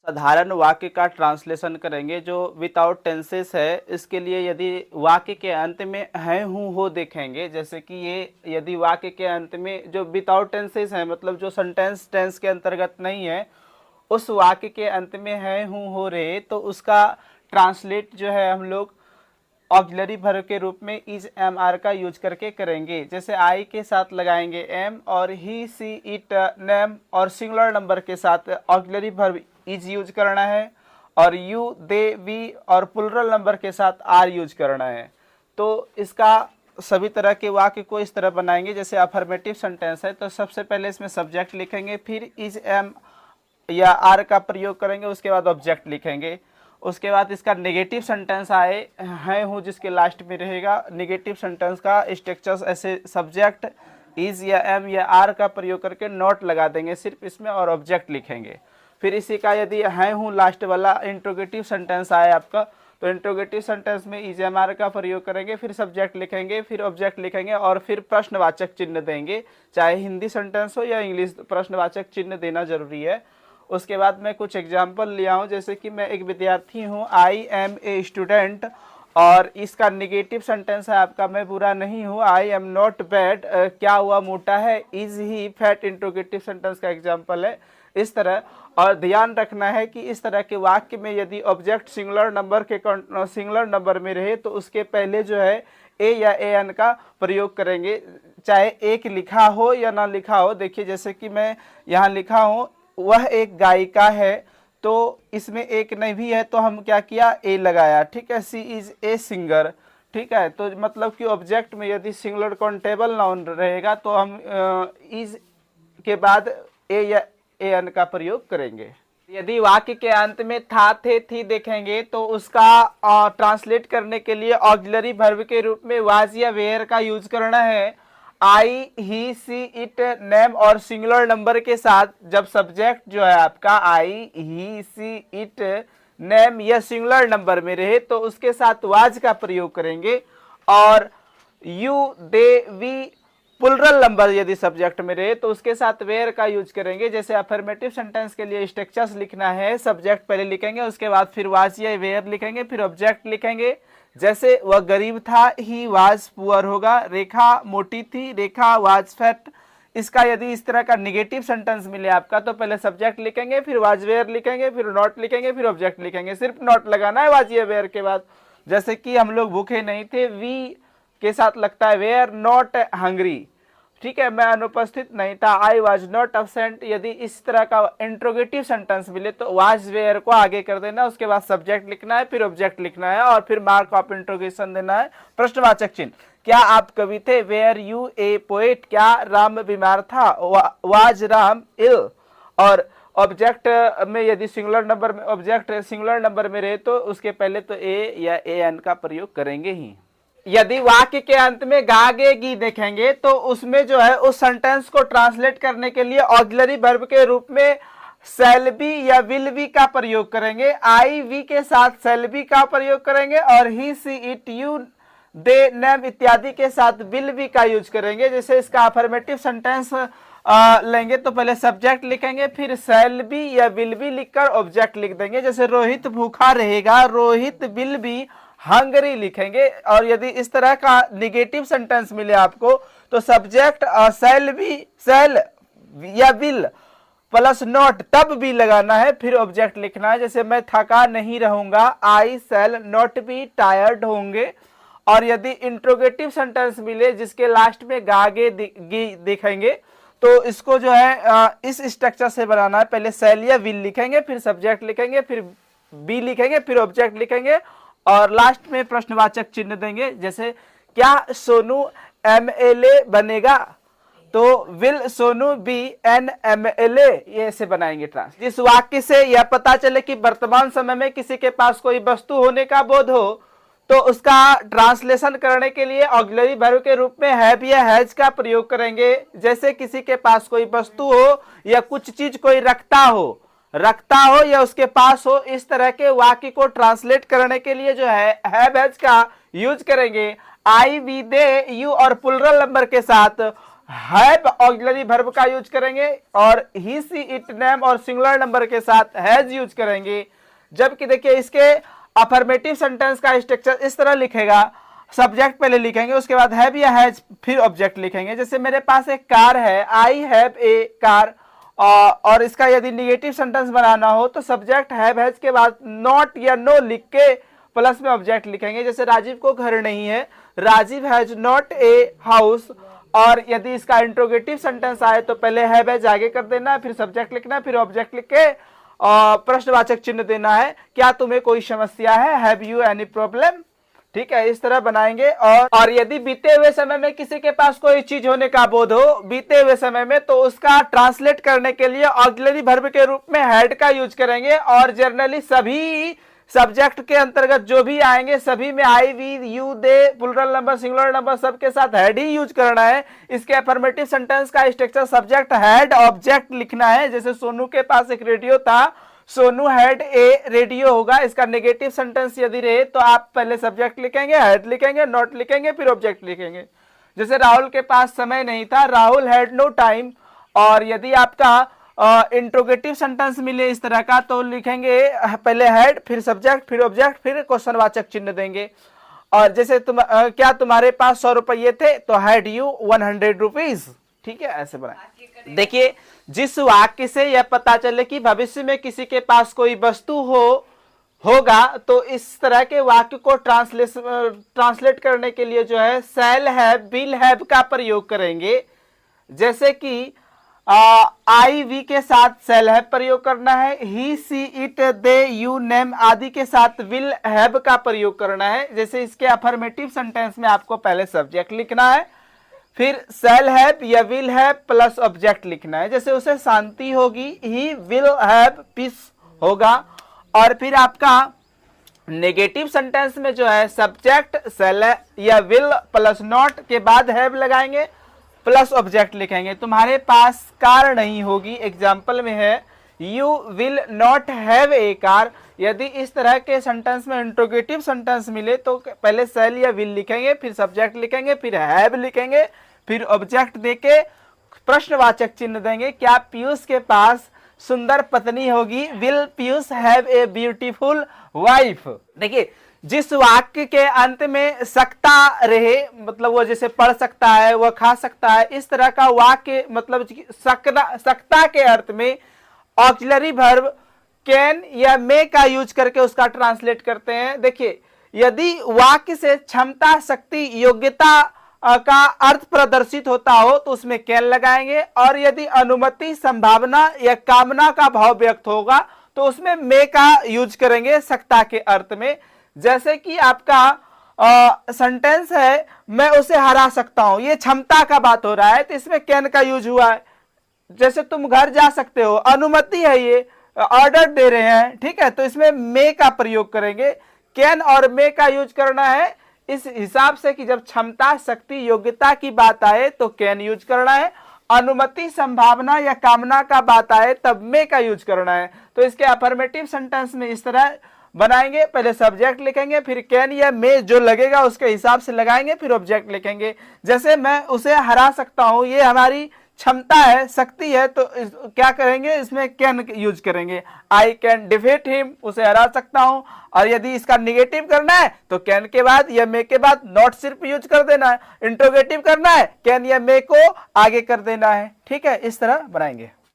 साधारण वाक्य का ट्रांसलेशन करेंगे जो विदाउट टेंसेस है। इसके लिए यदि वाक्य के अंत में है हूँ हो देखेंगे, जैसे कि ये यदि वाक्य के अंत में जो विदाउट टेंसेस है, मतलब जो सेंटेंस टेंस के अंतर्गत नहीं है, उस वाक्य के अंत में है हूँ हो रहे, तो उसका ट्रांसलेट जो है हम लोग ऑक्सिलरी वर्ब के रूप में इज एम आर का यूज करके करेंगे। जैसे आई के साथ लगाएंगे एम, और ही सी इट नेम, और सिंगुलर नंबर के साथ ऑक्सिलरी वर्ब इज यूज करना है, और यू दे वी और प्लुरल नंबर के साथ आर यूज करना है। तो इसका सभी तरह के वाक्य को इस तरह बनाएंगे। जैसे अफर्मेटिव सेंटेंस है तो सबसे पहले इसमें सब्जेक्ट लिखेंगे, फिर इज एम या आर का प्रयोग करेंगे, उसके बाद ऑब्जेक्ट लिखेंगे। उसके बाद इसका नेगेटिव सेंटेंस आए है हूँ जिसके लास्ट में रहेगा, नेगेटिव सेंटेंस का स्ट्रक्चर ऐसे सब्जेक्ट इज या एम या आर का प्रयोग करके नॉट लगा देंगे सिर्फ इसमें, और ऑब्जेक्ट लिखेंगे। फिर इसी का यदि है हूँ लास्ट वाला इंट्रोगेटिव सेंटेंस आए आपका, तो इंट्रोगेटिव सेंटेंस में इज एम आर का प्रयोग करेंगे, फिर सब्जेक्ट लिखेंगे, फिर ऑब्जेक्ट लिखेंगे, और फिर प्रश्नवाचक चिन्ह देंगे। चाहे हिंदी सेंटेंस हो या इंग्लिश, प्रश्नवाचक चिन्ह देना जरूरी है। उसके बाद मैं कुछ एग्जाम्पल लिया हूँ, जैसे कि मैं एक विद्यार्थी हूँ, आई एम ए स्टूडेंट, और इसका निगेटिव सेंटेंस है आपका मैं बुरा नहीं हूँ, आई एम नॉट बैड, क्या हुआ मोटा है, is he fat, interrogative sentence का एग्जाम्पल है। इस तरह, और ध्यान रखना है कि इस तरह के वाक्य में यदि ऑब्जेक्ट सिंगुलर नंबर में रहे तो उसके पहले जो है ए या ए एन का प्रयोग करेंगे, चाहे एक लिखा हो या ना लिखा हो। देखिए जैसे कि मैं यहाँ लिखा हूँ वह एक गायिका है, तो इसमें एक नहीं भी है तो हम क्या किया, ए लगाया, ठीक है। सी इज ए सिंगर, ठीक है। तो मतलब कि ऑब्जेक्ट में यदि सिंगुलर काउंटेबल नाउन रहेगा तो हम इज के बाद ए या ए एन का प्रयोग करेंगे। यदि वाक्य के अंत में था थे थी देखेंगे तो उसका ट्रांसलेट करने के लिए ऑक्सिलरी वर्ब के रूप में वाज या वेयर का यूज करना है। आई ही सी इट नेम और सिंगुलर नंबर के साथ जब सब्जेक्ट जो है आपका आई ही सी इट नेम या सिंगुलर नंबर में रहे तो उसके साथ वाज का प्रयोग करेंगे, और you they we plural number यदि सब्जेक्ट में रहे तो उसके साथ वेयर का यूज करेंगे। जैसे अफर्मेटिव सेंटेंस के लिए स्ट्रक्चर्स लिखना है, सब्जेक्ट पहले लिखेंगे, उसके बाद फिर वाज या वेयर लिखेंगे, फिर ऑब्जेक्ट लिखेंगे। जैसे वह गरीब था, ही वाज पुअर होगा, रेखा मोटी थी, रेखा वाज फैट। इसका यदि इस तरह का निगेटिव सेंटेंस मिले आपका तो पहले सब्जेक्ट लिखेंगे, फिर वाज वेयर लिखेंगे, फिर नॉट लिखेंगे, फिर ऑब्जेक्ट लिखेंगे। सिर्फ नॉट लगाना है वाज या वेयर के बाद। जैसे कि हम लोग भूखे नहीं थे, वी के साथ लगता है वेयर नॉट हंग्री, ठीक है, मैं अनुपस्थित नहीं था, आई वॉज नॉट अब्सेंट। यदि इस तरह का इंट्रोगेटिव सेंटेंस मिले तो वाज वेयर को आगे कर देना, उसके बाद सब्जेक्ट लिखना है, फिर ऑब्जेक्ट लिखना है, और फिर मार्क ऑफ इंट्रोगेशन देना है, प्रश्नवाचक चिन्ह। क्या आप कवि थे, वेयर यू ए पोएट, क्या राम बीमार था, वाज राम इल। और ऑब्जेक्ट में यदि सिंगुलर नंबर में ऑब्जेक्ट सिंगुलर नंबर में रहे तो उसके पहले तो ए या ए एन का प्रयोग करेंगे ही। यदि वाक्य के अंत में गा गे गी देखेंगे तो उसमें जो है उस सेंटेंस को ट्रांसलेट करने के लिए ऑक्सिलरी वर्ब के रूप में शैल बी या विल बी का प्रयोग करेंगे। आई वी के साथ शैल बी का प्रयोग करेंगे, और he she it you they name इत्यादि के साथ विल बी का यूज करेंगे। जैसे इसका अफर्मेटिव सेंटेंस लेंगे तो पहले सब्जेक्ट लिखेंगे, फिर शैल बी या विल बी लिखकर ऑब्जेक्ट लिख देंगे। जैसे रोहित भूखा रहेगा, रोहित विल बी हंगरी लिखेंगे। और यदि इस तरह का निगेटिव सेंटेंस मिले आपको तो सब्जेक्ट शैल बी शैल या विल प्लस नॉट तब भी लगाना है, फिर ऑब्जेक्ट लिखना है। जैसे मैं थका नहीं रहूंगा, आई शैल नॉट बी टायर्ड होंगे। और यदि इंट्रोगेटिव सेंटेंस मिले जिसके लास्ट में गागे दिखेंगे तो इसको जो है इस स्ट्रक्चर से बनाना है। पहले शैल या विल लिखेंगे, फिर सब्जेक्ट लिखेंगे, फिर बी लिखेंगे, फिर ऑब्जेक्ट लिखेंगे, और लास्ट में प्रश्नवाचक चिन्ह देंगे। जैसे क्या सोनू एमएलए बनेगा, तो will Sonu be an MLA, ये ऐसे बनाएंगे ट्रांस। जिस वाक्य से यह पता चले कि वर्तमान समय में किसी के पास कोई वस्तु होने का बोध हो तो उसका ट्रांसलेशन करने के लिए ऑक्सिलरी वर्ब के रूप में हैव या हैज का प्रयोग करेंगे। जैसे किसी के पास कोई वस्तु हो या कुछ चीज कोई रखता हो या उसके पास हो, इस तरह के वाक्य को ट्रांसलेट करने के लिए जो है हैव हैज का यूज करेंगे। आई वी दे यू और प्लुरल नंबर के साथ हैव ऑक्सिलरी वर्ब का यूज करेंगे और ही सी इट नेम और सिंगुलर नंबर के साथ हैज यूज करेंगे। जबकि देखिए इसके अफर्मेटिव सेंटेंस का स्ट्रक्चर इस तरह लिखेगा, सब्जेक्ट पहले लिखेंगे, उसके बाद हैव या हैज, फिर ऑब्जेक्ट लिखेंगे। जैसे मेरे पास एक कार है, आई हैव ए कार, और इसका यदि निगेटिव सेंटेंस बनाना हो तो सब्जेक्ट हैव हैज के बाद नॉट या नो लिख के प्लस में ऑब्जेक्ट लिखेंगे। जैसे राजीव को घर नहीं है, Rajiv has not a house, और यदि इसका इंट्रोगेटिव सेंटेंस आए तो पहले हैव हैज आगे कर देना, फिर सब्जेक्ट लिखना, फिर ऑब्जेक्ट लिख के प्रश्नवाचक चिन्ह देना है, क्या तुम्हें कोई समस्या है, हैव यू एनी प्रॉब्लम। ठीक है, इस तरह बनाएंगे। और यदि बीते हुए समय में किसी के पास कोई चीज होने का बोध हो बीते हुए समय में, तो उसका ट्रांसलेट करने के लिए ऑक्सिलरी वर्ब के रूप में हैड का यूज करेंगे। और जनरली सभी सब्जेक्ट के अंतर्गत जो भी आएंगे सभी में I, we, you, they, plural number, singular number सबके साथ हैड ही यूज करना है। इसके अफर्मेटिव सेंटेंस का स्ट्रक्चर सब्जेक्ट हैड ऑब्जेक्ट लिखना है। जैसे सोनू के पास एक रेडियो था, सोनू हैड ए रेडियो होगा। इसका नेगेटिव सेंटेंस यदि रहे तो आप पहले सब्जेक्ट लिखेंगे, हैड लिखेंगे, नॉट लिखेंगे, फिर ऑब्जेक्ट लिखेंगे। जैसे राहुल के पास समय नहीं था, राहुल हैड नो टाइम। और यदि आपका इंट्रोगेटिव सेंटेंस मिले इस तरह का तो लिखेंगे पहले हैड, फिर सब्जेक्ट, फिर ऑब्जेक्ट, फिर क्वेश्चनवाचक चिन्ह देंगे। और जैसे क्या तुम्हारे पास 100 रुपये थे, तो हैड यू 100 रुपीज। ठीक है, ऐसे बनाए। देखिए जिस वाक्य से यह पता चले कि भविष्य में किसी के पास कोई वस्तु होगा, तो इस तरह के वाक्य को ट्रांसलेट करने के लिए जो है शैल हैव, विल हैव का प्रयोग करेंगे। जैसे कि आई, वी के साथ शैल हैव प्रयोग करना है, ही, she, it, they, you, name आदि के साथ विल हैव का प्रयोग करना है। जैसे इसके अफर्मेटिव सेंटेंस में आपको पहले सब्जेक्ट लिखना है, फिर शैल हैव या विल हैव प्लस ऑब्जेक्ट लिखना है। जैसे उसे शांति होगी, ही विल हैव पीस होगा। और फिर आपका नेगेटिव सेंटेंस में जो है सब्जेक्ट शैल या विल प्लस नॉट के बाद हैव लगाएंगे, प्लस ऑब्जेक्ट लिखेंगे। तुम्हारे पास कार नहीं होगी, एग्जाम्पल में है you will not have a car. यदि इस तरह के सेंटेंस में इंट्रोगेटिव सेंटेंस मिले तो पहले शैल या विल लिखेंगे, फिर सब्जेक्ट लिखेंगे, फिर हैव लिखेंगे, फिर ऑब्जेक्ट देके प्रश्नवाचक चिन्ह देंगे। क्या पीयूष के पास सुंदर पत्नी होगी, will Piyush have a beautiful wife. देखिए जिस वाक्य के अंत में सकता रहे, मतलब वो जैसे पढ़ सकता है, वह खा सकता है, इस तरह का वाक्य मतलब सकता के अर्थ में ऑक्सिलरी वर्ब कैन या मे का यूज करके उसका ट्रांसलेट करते हैं। देखिए यदि वाक्य से क्षमता, शक्ति, योग्यता का अर्थ प्रदर्शित होता हो तो उसमें कैन लगाएंगे, और यदि अनुमति, संभावना या कामना का भाव व्यक्त होगा तो उसमें मे का यूज करेंगे सकता के अर्थ में। जैसे कि आपका सेंटेंस है मैं उसे हरा सकता हूं, ये क्षमता का बात हो रहा है तो इसमें कैन का यूज हुआ है। जैसे तुम घर जा सकते हो, अनुमति है, ये ऑर्डर दे रहे हैं, ठीक है, तो इसमें मे का प्रयोग करेंगे। कैन और मे का यूज करना है इस हिसाब से कि जब क्षमता, शक्ति, योग्यता की बात आए तो कैन यूज करना है, अनुमति, संभावना या कामना का बात आए तब मे का यूज करना है। तो इसके अफर्मेटिव सेंटेंस में इस तरह बनाएंगे, पहले सब्जेक्ट लिखेंगे, फिर कैन या मे जो लगेगा उसके हिसाब से लगाएंगे, फिर ऑब्जेक्ट लिखेंगे। जैसे मैं उसे हरा सकता हूं, ये हमारी क्षमता है, शक्ति है, तो क्या करेंगे, इसमें कैन यूज करेंगे। आई कैन डिफीट हिम, उसे हरा सकता हूं। और यदि इसका निगेटिव करना है तो कैन के बाद या मे के बाद नॉट सिर्फ यूज कर देना है। इंट्रोगेटिव करना है कैन या मे को आगे कर देना है। ठीक है, इस तरह बनाएंगे।